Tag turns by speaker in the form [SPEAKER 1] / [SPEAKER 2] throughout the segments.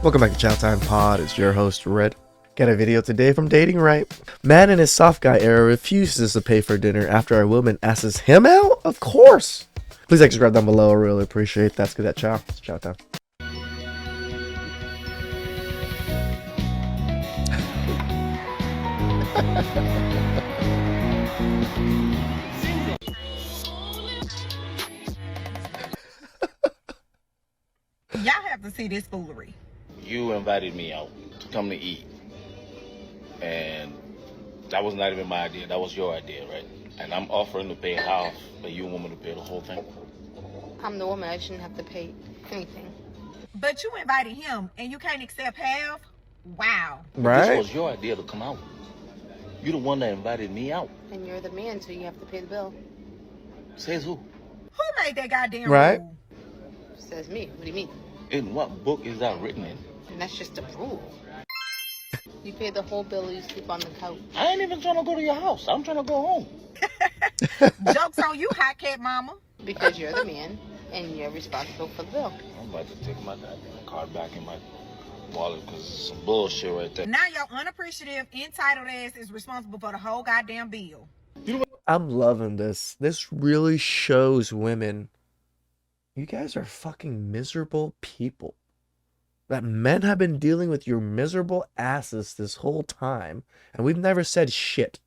[SPEAKER 1] Welcome back to TheChowTimePod. It's your host, Red. Got a video today from Dating Right. Man in his soft guy era refuses to pay for dinner after a woman asks him out? Of course! Please like, subscribe down below. I really appreciate that. Let's get that chow. It's chow time.
[SPEAKER 2] Y'all have to see this foolery.
[SPEAKER 3] You invited me out to come to eat, and that was not even my idea. That was your idea, right? And I'm offering to pay half, but you want me to pay the whole thing?
[SPEAKER 4] I'm the woman. I shouldn't have to pay anything.
[SPEAKER 2] But you invited him, and you can't accept half? Wow.
[SPEAKER 1] Right?
[SPEAKER 3] This was your idea to come out. You're the one that invited me out.
[SPEAKER 4] And you're the man, so you have to pay the bill.
[SPEAKER 3] Says who?
[SPEAKER 2] Who made that goddamn
[SPEAKER 1] Right.
[SPEAKER 2] rule?
[SPEAKER 4] Says me. What do you mean?
[SPEAKER 3] In what book is that written in?
[SPEAKER 4] And that's just a rule. You pay the whole bill, you sleep on the couch.
[SPEAKER 3] I ain't even trying to go to your house. I'm trying to go home.
[SPEAKER 2] Joke's on you, hot cat mama.
[SPEAKER 4] Because you're the man, and you're responsible for the bill.
[SPEAKER 3] I'm about to take my goddamn card back in my wallet because it's some bullshit right there.
[SPEAKER 2] Now your unappreciative, entitled ass is responsible for the whole goddamn bill.
[SPEAKER 1] I'm loving this. This really shows women, you guys are fucking miserable people. That men have been dealing with your miserable asses this whole time, and we've never said shit.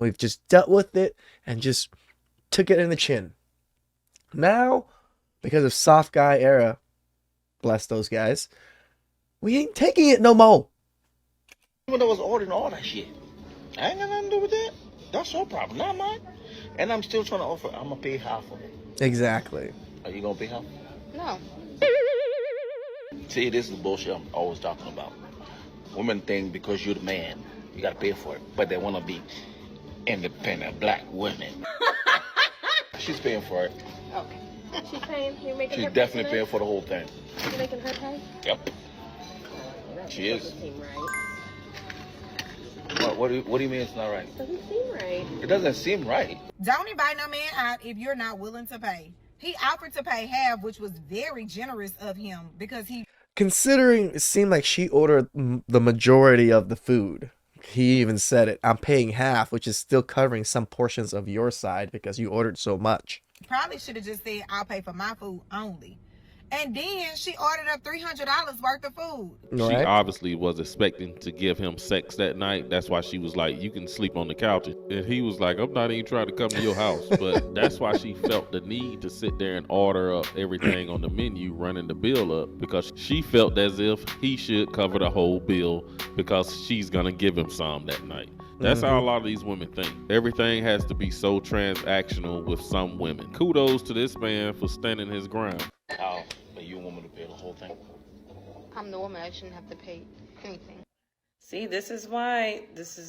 [SPEAKER 1] We've just dealt with it and just took it in the chin. Now, because of soft guy era, bless those guys, we ain't taking it no more.
[SPEAKER 3] Even though I was ordering all that shit, I ain't got nothing to do with that. That's your problem, not mine. And I'm still trying to offer. I'm gonna pay half of it.
[SPEAKER 1] Exactly.
[SPEAKER 3] Are you gonna pay half?
[SPEAKER 4] No.
[SPEAKER 3] See, this is the bullshit I'm always talking about. Women think because you're the man, you gotta pay for it, but they wanna be independent black women. She's paying for it.
[SPEAKER 4] Okay.
[SPEAKER 5] She's paying. You're making
[SPEAKER 3] She's
[SPEAKER 5] her
[SPEAKER 3] definitely
[SPEAKER 5] pay
[SPEAKER 3] paying
[SPEAKER 5] for
[SPEAKER 3] for the whole thing.
[SPEAKER 5] this? You're making her pay?
[SPEAKER 3] Yep.
[SPEAKER 5] That
[SPEAKER 3] She is.
[SPEAKER 5] doesn't seem right.
[SPEAKER 3] What do you mean it's not right?
[SPEAKER 5] Doesn't seem right.
[SPEAKER 3] It doesn't seem right.
[SPEAKER 2] Don't invite no man out if you're not willing to pay. He offered to pay half, which was very generous of him because he...
[SPEAKER 1] Considering it seemed like she ordered the majority of the food. He even said it. I'm paying half, which is still covering some portions of your side because you ordered so much.
[SPEAKER 2] probably should have just said, I'll pay for my food only. And then she ordered up $300 worth of food.
[SPEAKER 1] Right?
[SPEAKER 6] She obviously was expecting to give him sex that night. That's why she was like, you can sleep on the couch. And he was like, I'm not even trying to come to your house. But that's why she felt the need to sit there and order up everything on the menu, running the bill up, because she felt as if he should cover the whole bill because she's going to give him some that night. That's how a lot of these women think. Everything has to be so transactional with some women. Kudos to this man for standing his ground.
[SPEAKER 3] How? But you want me to pay the whole thing?
[SPEAKER 4] I'm the woman. I shouldn't have to pay anything.
[SPEAKER 7] See, this is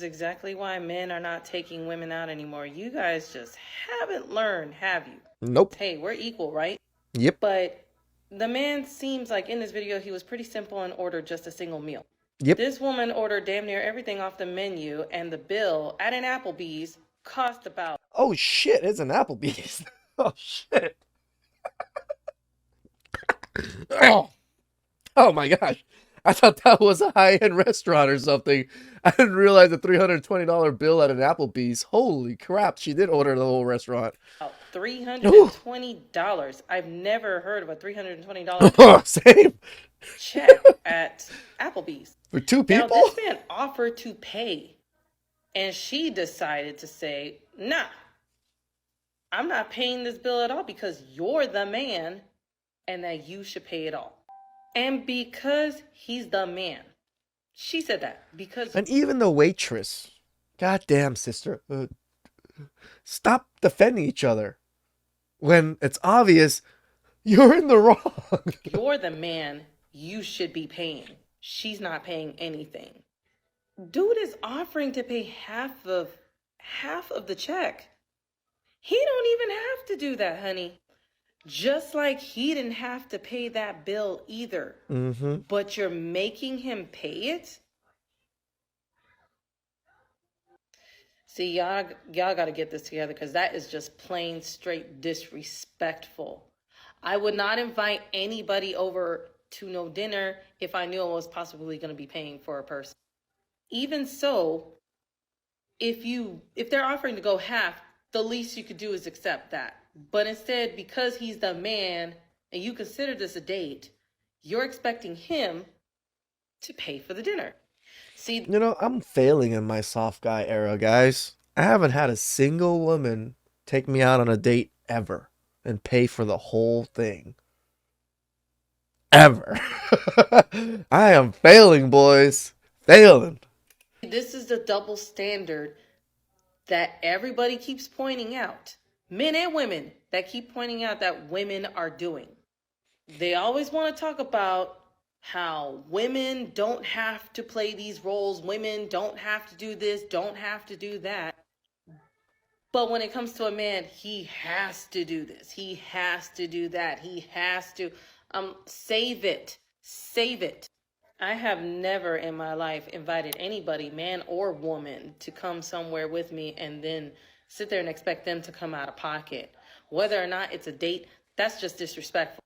[SPEAKER 7] exactly why men are not taking women out anymore. You guys just haven't learned, have you?
[SPEAKER 1] Nope.
[SPEAKER 7] Hey, we're equal, right?
[SPEAKER 1] Yep.
[SPEAKER 7] But the man seems like in this video, he was pretty simple and ordered just a single meal.
[SPEAKER 1] Yep.
[SPEAKER 7] This woman ordered damn near everything off the menu, and the bill at an Applebee's cost about...
[SPEAKER 1] Oh shit, it's an Applebee's. Oh shit. Oh my gosh. I thought that was a high-end restaurant or something. I didn't realize a $320 bill at an Applebee's. Holy crap, she did order the whole restaurant.
[SPEAKER 7] $320. I've never heard of a $320
[SPEAKER 1] Same.
[SPEAKER 7] check at Applebee's.
[SPEAKER 1] For two
[SPEAKER 7] Now,
[SPEAKER 1] people?
[SPEAKER 7] this man offered to pay, and she decided to say, nah, I'm not paying this bill at all because you're the man and that you should pay it all. And because he's the man. She said that because...
[SPEAKER 1] And even the waitress. Goddamn, sister. Stop defending each other. When it's obvious you're in the wrong.
[SPEAKER 7] You're the man, you should be paying. She's not paying anything. Dude is offering to pay half of the check. He don't even have to do that, honey. Just like he didn't have to pay that bill either.
[SPEAKER 1] Mm-hmm.
[SPEAKER 7] But you're making him pay it? See, y'all got to get this together because that is just plain straight disrespectful. I would not invite anybody over to no dinner if I knew I was possibly going to be paying for a person. Even so, if they're offering to go half, the least you could do is accept that. But instead, because he's the man and you consider this a date, you're expecting him to pay for the dinner. See,
[SPEAKER 1] You know, I'm failing in my soft guy era, guys. I haven't had a single woman take me out on a date ever and pay for the whole thing. Ever. I am failing, boys. Failing.
[SPEAKER 7] this is the double standard that everybody keeps pointing out. Men and women that keep pointing out that women are doing. They always want to talk about how women don't have to play these roles, women don't have to do this, don't have to do that. But when it comes to a man, he has to do this, he has to do that, he has to save it. Save it. I have never in my life invited anybody, man or woman, to come somewhere with me and then sit there and expect them to come out of pocket. Whether or not it's a date, that's just disrespectful.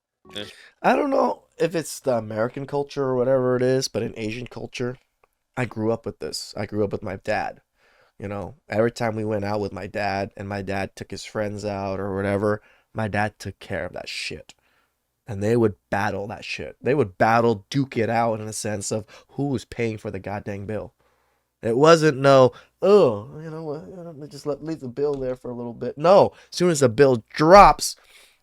[SPEAKER 1] I don't know if it's the American culture or whatever it is, but in Asian culture, I grew up with this. I grew up with my dad. You know, every time we went out with my dad and my dad took his friends out or whatever, my dad took care of that shit. And they would battle that shit. They would battle, duke it out in a sense of who was paying for the goddamn bill. It wasn't no, oh, you know what, just leave the bill there for a little bit. No, as soon as the bill drops,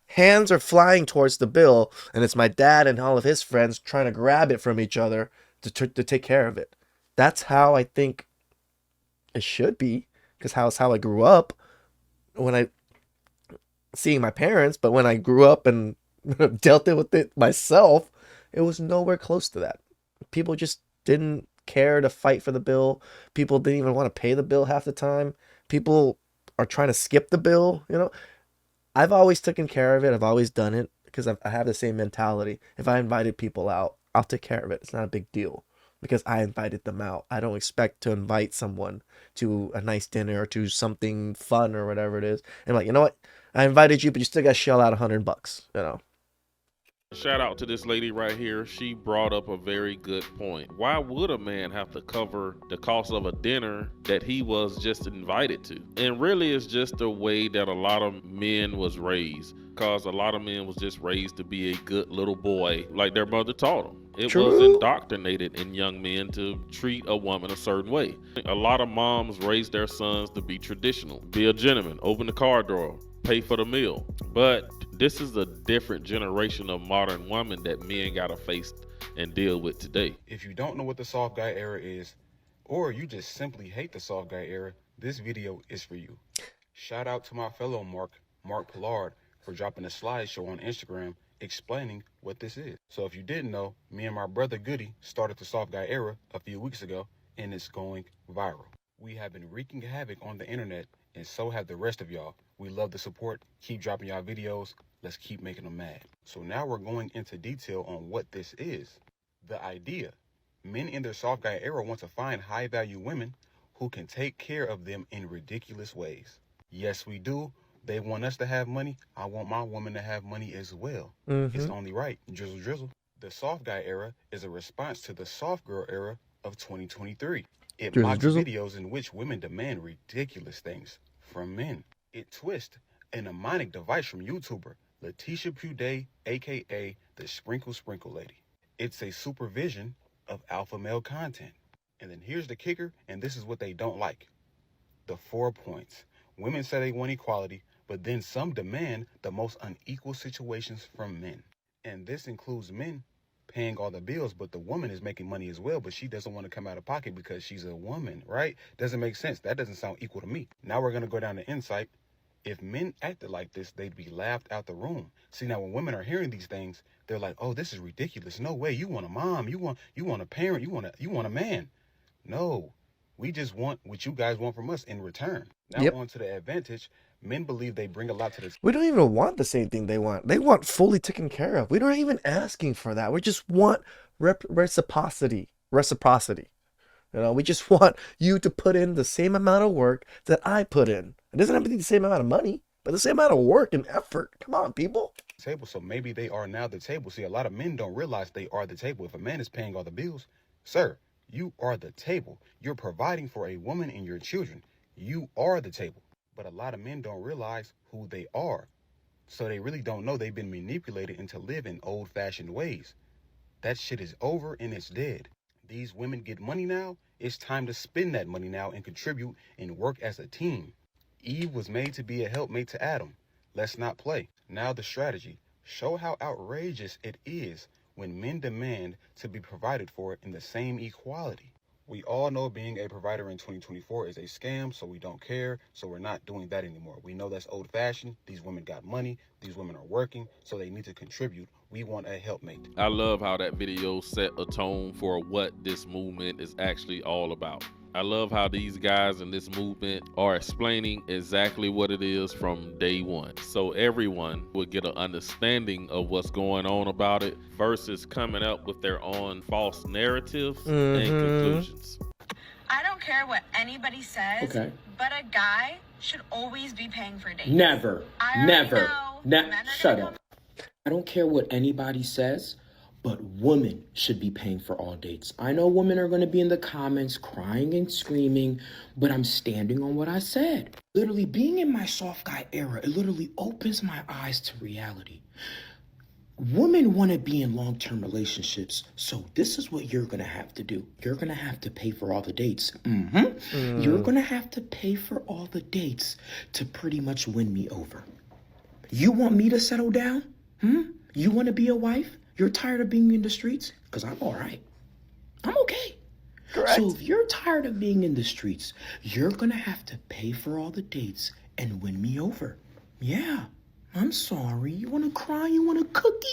[SPEAKER 1] hands are flying towards the bill, and it's my dad and all of his friends trying to grab it from each other to take care of it. That's how I think it should be, because that's how I grew up when I seeing my parents. But when I grew up and dealt with it myself, it was nowhere close to that. People just didn't care to fight for the bill. People didn't even want to pay the bill half the time. People are trying to skip the bill. You know, I've always taken care of it. I've always done it because I have the same mentality. If I invited people out, I'll take care of it. It's not a big deal because I invited them out. I don't expect to invite someone to a nice dinner or to something fun or whatever it is. And I'm like, you know what? I invited you, but you still got to shell out $100. You know.
[SPEAKER 6] Shout out to this lady right here. She brought up a very good point. Why would a man have to cover the cost of a dinner that he was just invited to? And really, it's just the way that a lot of men was raised. Because a lot of men was just raised to be a good little boy, like their mother taught them. It
[SPEAKER 1] True.
[SPEAKER 6] was indoctrinated in young men to treat a woman a certain way. A lot of moms raised their sons to be traditional, be a gentleman, open the car door, pay for the meal. But this is a different generation of modern women that men gotta face and deal with today.
[SPEAKER 8] If you don't know what the soft guy era is, or you just simply hate the soft guy era, this video is for you. Shout out to my fellow Mark Pollard, for dropping a slideshow on Instagram explaining what this is. So if you didn't know, me and my brother Goody started the soft guy era a few weeks ago, and it's going viral. We have been wreaking havoc on the internet, and so have the rest of y'all. We love the support. Keep dropping y'all videos. Let's keep making them mad. So now we're going into detail on what this is. The idea. Men in their soft guy era want to find high value women who can take care of them in ridiculous ways. Yes, we do. They want us to have money. I want my woman to have money as well. It's only right. Drizzle, drizzle. The soft guy era is a response to the soft girl era of 2023. It
[SPEAKER 1] Drizzle,
[SPEAKER 8] mocks
[SPEAKER 1] drizzle.
[SPEAKER 8] videos in which women demand ridiculous things from men. It twists a mnemonic device from YouTuber Letitia Puday, aka the Sprinkle Lady. It's a supervision of alpha male content. And then here's the kicker, and this is what they don't like. The 4 points. Women say they want equality, but then some demand the most unequal situations from men. And this includes men paying all the bills, but the woman is making money as well, but she doesn't want to come out of pocket because she's a woman, right? Doesn't make sense. That doesn't sound equal to me. Now we're going to go down to insight. If men acted like this, they'd be laughed out the room. See, now when women are hearing these things, they're like, oh, this is ridiculous. No way. You want a mom. You want a parent. You want a man. No, we just want what you guys want from us in return. Now on to the advantage. Men believe they bring a lot to the
[SPEAKER 1] We don't even want the same thing they want. They want fully taken care of. We don't even asking for that. We just want reciprocity. Reciprocity. You know, we just want you to put in the same amount of work that I put in. It doesn't have to be the same amount of money. but the same amount of work and effort. Come on, people.
[SPEAKER 8] Table, so maybe they are now the table. See, a lot of men don't realize they are the table. If a man is paying all the bills, sir, you are the table. You're providing for a woman and your children. You are the table. But a lot of men don't realize who they are. So they really don't know they've been manipulated into living old-fashioned ways. That shit is over and it's dead. These women get money now. It's time to spend that money now and contribute and work as a team. Eve was made to be a helpmate to Adam. Let's not play. Now the strategy. Show how outrageous it is when men demand to be provided for in the same equality. We all know being a provider in 2024 is a scam, so we don't care, so we're not doing that anymore. We know that's old-fashioned. These women got money. These women are working, so they need to contribute. We want a helpmate.
[SPEAKER 6] I love how that video set a tone for what this movement is actually all about. I love how these guys in this movement are explaining exactly what it is from day one. So everyone would get an understanding of what's going on about it versus coming up with their own false narratives and conclusions.
[SPEAKER 9] I don't care what anybody says,
[SPEAKER 10] okay,
[SPEAKER 9] but a guy should always be paying for dates.
[SPEAKER 10] Never. Shut up. I don't care what anybody says, but women should be paying for all dates. I know women are going to be in the comments crying and screaming, but I'm standing on what I said. Literally, being in my soft guy era, it literally opens my eyes to reality. Women want to be in long-term relationships, so this is what you're going to have to do. You're going to have to pay for all the dates. You're going to have to pay for all the dates to pretty much win me over. You want me to settle down? You want to be a wife? You're tired of being in the streets? Because I'm all right. I'm okay.
[SPEAKER 1] Correct.
[SPEAKER 10] So if you're tired of being in the streets, you're going to have to pay for all the dates and win me over. Yeah, I'm sorry. You want to cry? You want a cookie?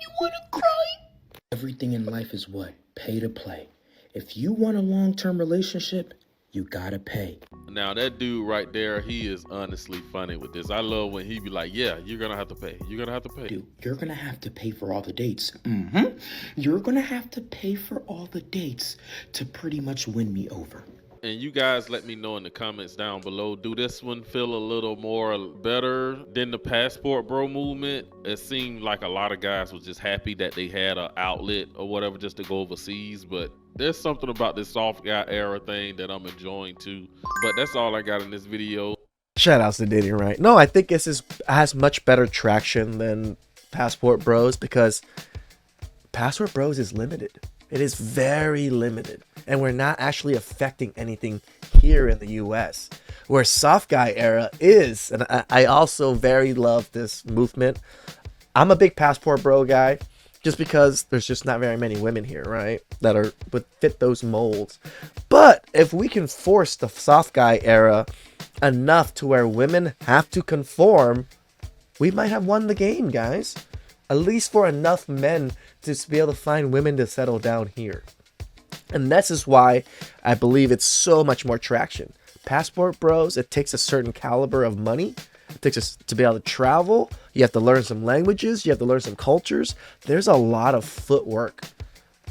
[SPEAKER 10] You want to cry? Everything in life is what? Pay to play. If you want a long-term relationship, you gotta pay.
[SPEAKER 6] Now that dude right there, he is honestly funny with this. I love when he be like, yeah, you're gonna have to pay. You're gonna have to pay.
[SPEAKER 10] Dude, you're gonna have to pay for all the dates. You're gonna have to pay for all the dates to pretty much win me over.
[SPEAKER 6] And you guys let me know in the comments down below, do this one feel a little more better than the passport bro movement? It seemed like a lot of guys was just happy that they had an outlet or whatever just to go overseas, but there's something about this soft guy era thing that I'm enjoying too. But that's all I got in this video.
[SPEAKER 1] Shout outs to Diddy, right? No, I think this has much better traction than Passport Bros because Passport Bros is limited. It is very limited. And we're not actually affecting anything here in the US. Where Soft Guy era is. And I also very love this movement. I'm a big Passport Bro guy. Just because there's just not very many women here, right? That would fit those molds. But if we can force the Soft Guy era enough to where women have to conform, we might have won the game, guys. At least for enough men to be able to find women to settle down here. And this is why I believe it's so much more traction. Passport Bros, it takes a certain caliber of money. It takes us to be able to travel. You have to learn some languages. You have to learn some cultures. There's a lot of footwork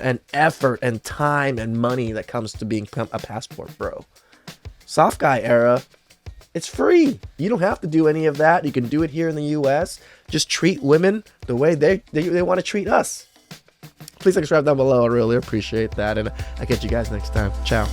[SPEAKER 1] and effort and time and money that comes to being a Passport Bro. Soft Guy era, it's free. You don't have to do any of that. You can do it here in the US. Just treat women the way they want to treat us. Please subscribe down below. I really appreciate that. And I'll catch you guys next time. Ciao.